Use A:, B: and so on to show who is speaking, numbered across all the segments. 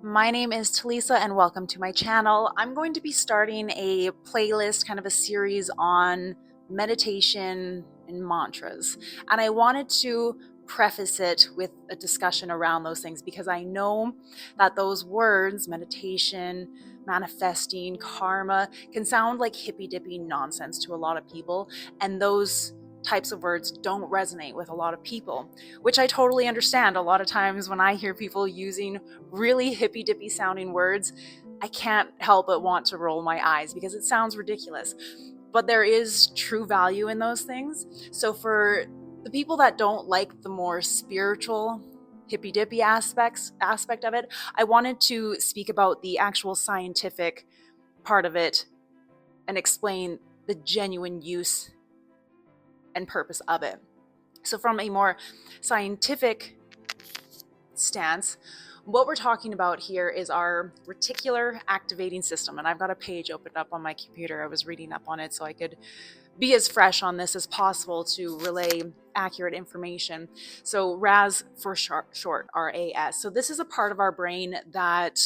A: My name is Telisa and welcome to my channel. I'm going to be starting a playlist, kind of a series on meditation and mantras. And I wanted to preface it with a discussion around those things because I know that those words, meditation, manifesting, karma, can sound like hippy dippy nonsense to a lot of people. And those types of words don't resonate with a lot of people, which I totally understand. A lot of times when I hear people using really hippy dippy sounding words, I can't help but want to roll my eyes because it sounds ridiculous. But there is true value in those things. So for the people that don't like the more spiritual hippy dippy aspect of it, I wanted to speak about the actual scientific part of it and explain the genuine use and purpose of it. So from a more scientific stance, what we're talking about here is our reticular activating system. And I've got a page opened up on my computer. I was reading up on it so I could be as fresh on this as possible to relay accurate information. So RAS for short, RAS. So this is a part of our brain that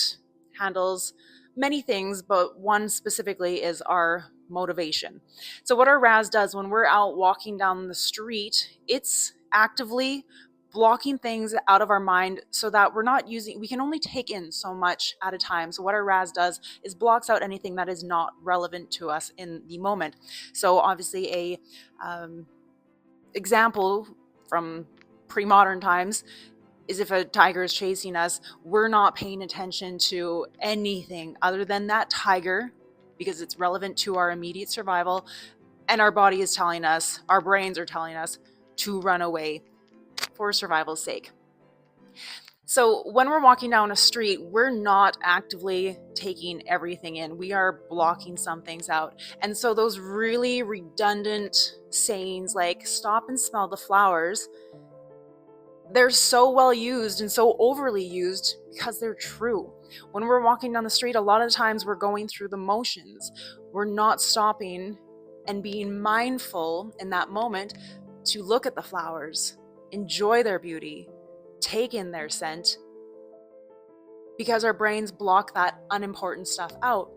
A: handles many things, but one specifically is our motivation. So what our RAS does when we're out walking down the street, it's actively blocking things out of our mind so that we can only take in so much at a time. So what our RAS does is blocks out anything that is not relevant to us in the moment. So obviously a example from pre-modern times is if a tiger is chasing us, we're not paying attention to anything other than that tiger because it's relevant to our immediate survival. And our body is telling us, our brains are telling us to run away for survival's sake. So when we're walking down a street, we're not actively taking everything in. We are blocking some things out. And so those really redundant sayings like stop and smell the flowers, they're so well used and so overly used because they're true. When we're walking down the street, a lot of times we're going through the motions. We're not stopping and being mindful in that moment to look at the flowers, enjoy their beauty, take in their scent, because our brains block that unimportant stuff out.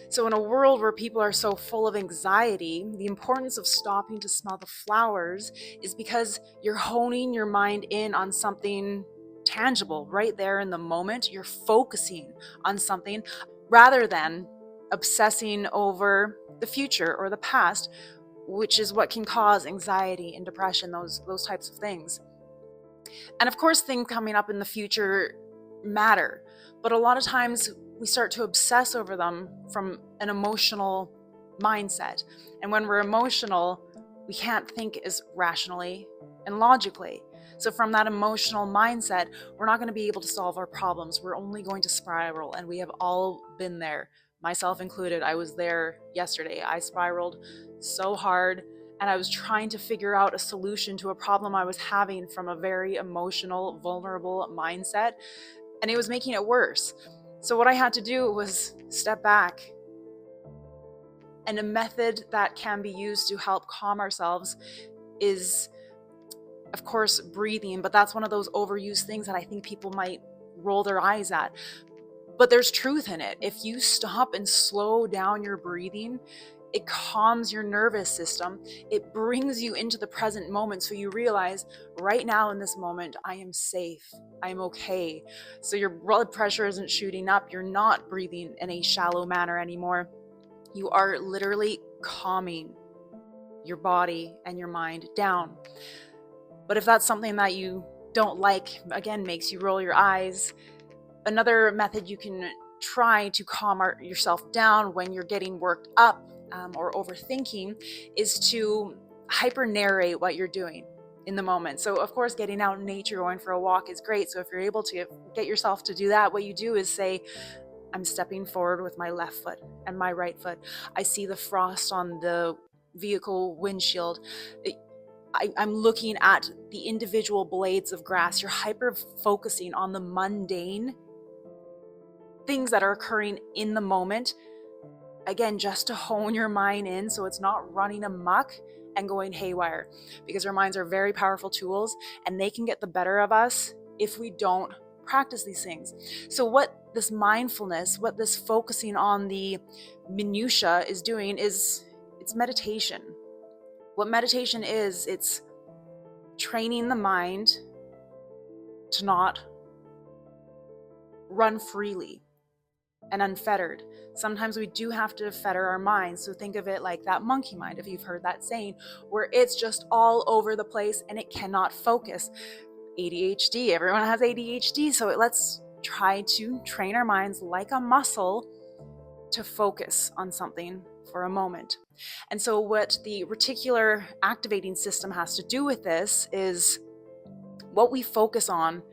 A: So in a world where people are so full of anxiety, the importance of stopping to smell the flowers is because you're honing your mind in on something tangible right there in the moment. You're focusing on something rather than obsessing over the future or the past, which is what can cause anxiety and depression, those types of things. And of course, things coming up in the future matter, but a lot of times we start to obsess over them from an emotional mindset. And when we're emotional, we can't think as rationally and logically. So from that emotional mindset, we're not going to be able to solve our problems. We're only going to spiral, and we have all been there, myself included. I was there yesterday. I spiraled so hard, and I was trying to figure out a solution to a problem I was having from a very emotional, vulnerable mindset, and it was making it worse. So what I had to do was step back. And a method that can be used to help calm ourselves is, of course, breathing, but that's one of those overused things that I think people might roll their eyes at. But there's truth in it. If you stop and slow down your breathing, it calms your nervous system. It brings you into the present moment so you realize right now in this moment, I am safe. I am okay. So your blood pressure isn't shooting up. You're not breathing in a shallow manner anymore. You are literally calming your body and your mind down. But if that's something that you don't like, again, makes you roll your eyes, another method you can try to calm yourself down when you're getting worked up or overthinking is to hyper narrate what you're doing in the moment. So of course, getting out in nature, going for a walk is great. So if you're able to get yourself to do that, what you do is say, I'm stepping forward with my left foot and my right foot. I see the frost on the vehicle windshield. I'm looking at the individual blades of grass. You're hyper focusing on the mundane things that are occurring in the moment. Again, just to hone your mind in so it's not running amok and going haywire, because our minds are very powerful tools and they can get the better of us if we don't practice these things. So what this mindfulness, what this focusing on the minutia is doing is it's meditation. What meditation is, it's training the mind to not run freely and unfettered. Sometimes we do have to fetter our minds. So think of it like that monkey mind, if you've heard that saying, where it's just all over the place and it cannot focus. ADHD, everyone has ADHD. So let's try to train our minds like a muscle to focus on something for a moment. And so what the reticular activating system has to do with this is what we focus on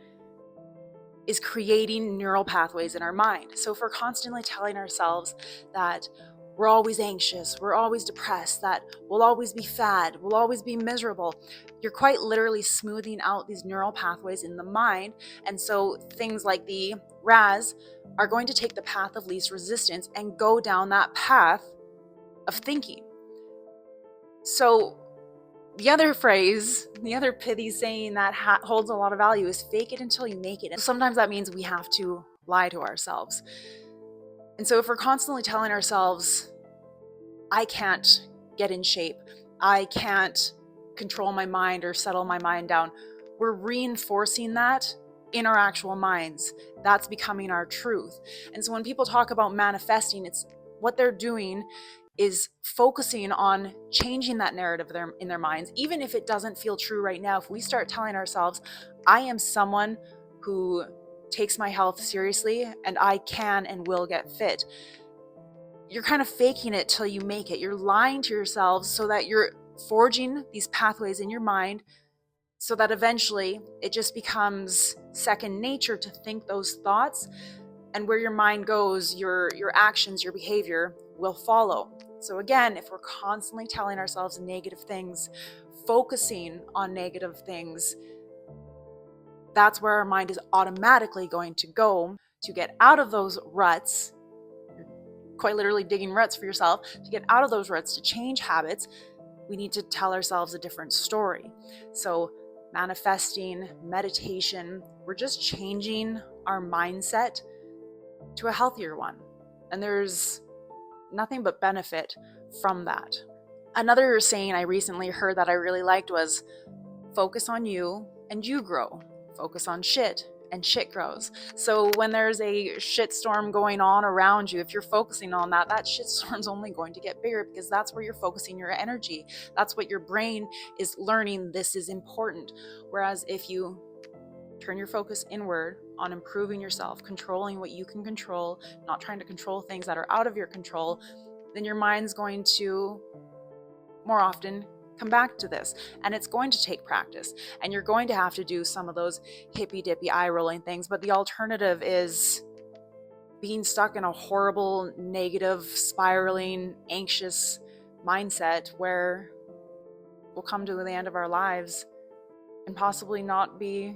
A: is creating neural pathways in our mind. So if we're constantly telling ourselves that we're always anxious, we're always depressed, that we'll always be fat, we'll always be miserable, you're quite literally smoothing out these neural pathways in the mind. And so things like the RAS are going to take the path of least resistance and go down that path of thinking. So the other phrase, the other pithy saying that holds a lot of value is fake it until you make it. And sometimes that means we have to lie to ourselves. And so if we're constantly telling ourselves, I can't get in shape, I can't control my mind or settle my mind down, we're reinforcing that in our actual minds. That's becoming our truth. And so when people talk about manifesting, it's what they're doing is focusing on changing that narrative in their minds, even if it doesn't feel true right now. If we start telling ourselves, I am someone who takes my health seriously and I can and will get fit, you're kind of faking it till you make it. You're lying to yourselves so that you're forging these pathways in your mind so that eventually it just becomes second nature to think those thoughts, and where your mind goes, your actions, your behavior will follow. So again, if we're constantly telling ourselves negative things, focusing on negative things, that's where our mind is automatically going to go to get out of those ruts, quite literally digging ruts for yourself. To get out of those ruts, to change habits, we need to tell ourselves a different story. So manifesting, meditation, we're just changing our mindset to a healthier one. And there's nothing but benefit from that. Another saying I recently heard that I really liked was, focus on you and you grow. Focus on shit and shit grows. So when there's a shit storm going on around you, if you're focusing on that, that shit storm's only going to get bigger, because that's where you're focusing your energy. That's what your brain is learning, this is important. Whereas if you turn your focus inward on improving yourself, controlling what you can control, not trying to control things that are out of your control, then your mind's going to more often come back to this. And it's going to take practice. And you're going to have to do some of those hippy dippy eye rolling things. But the alternative is being stuck in a horrible, negative, spiraling, anxious mindset where we'll come to the end of our lives and possibly not be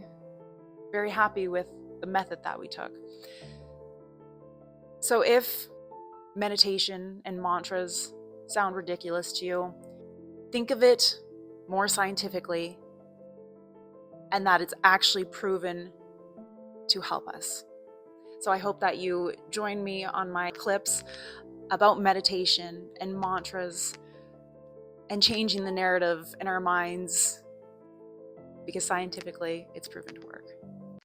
A: very happy with the method that we took. So if meditation and mantras sound ridiculous to you, think of it more scientifically, and that it's actually proven to help us. So I hope that you join me on my clips about meditation and mantras and changing the narrative in our minds, because scientifically it's proven to work.